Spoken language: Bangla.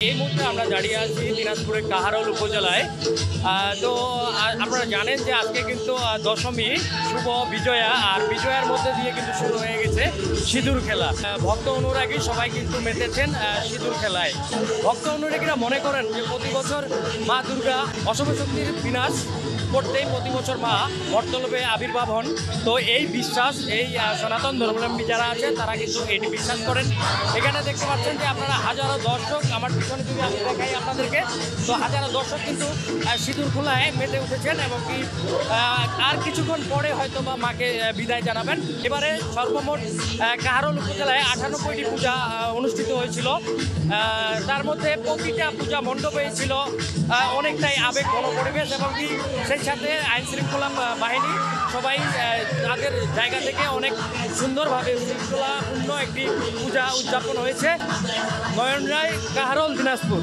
এই মুহূর্তে আমরা দাঁড়িয়ে আছি দিনাজপুরের কাহারোল উপজেলায়। তো আপনারা জানেন যে আজকে কিন্তু দশমী শুভ বিজয়া, আর বিজয়ার মধ্যে দিয়ে কিন্তু শুরু হয়ে গেছে সিঁদুর খেলা। ভক্ত অনুরাগী সবাই কিন্তু মেতেছেন সিঁদুর খেলায়। ভক্ত অনুরাগীরা মনে করেন যে প্রতি বছর মা দুর্গা অশুভ শক্তির বিনাশ করতেই প্রতি বছর মা মর্তলোকে আবির্ভাব হন। তো এই বিশ্বাস, এই সনাতন ধর্মাবলম্বী যারা আছে তারা কিন্তু এটি বিশ্বাস করেন। এখানে দেখতে পাচ্ছেন যে আপনারা হাজারো দর্শক, আমার পিছনে যদি আমি দেখাই আপনাদেরকে, তো হাজারো দর্শক কিন্তু সিঁদুর খোলায় মেতে উঠেছেন এবং কি আর কিছুক্ষণ পরে হয়তো বা মাকে বিদায় জানাবেন। এবারে সর্বমোট কাহারোল উপজেলায় 98টি পূজা অনুষ্ঠিত হয়েছিল। তার মধ্যে প্রতিটা পূজা মণ্ডপে ছিল অনেকটাই আবেগ ঘন পরিবেশ এবং কি সেই সাথে আইন শৃঙ্খলা বাহিনী সবাই তাদের জায়গা থেকে অনেক সুন্দরভাবে শৃঙ্খলাপূর্ণ একটি পূজা উদযাপন হয়েছে। নয়ন রায়, কাহারোল, দিনাজপুর।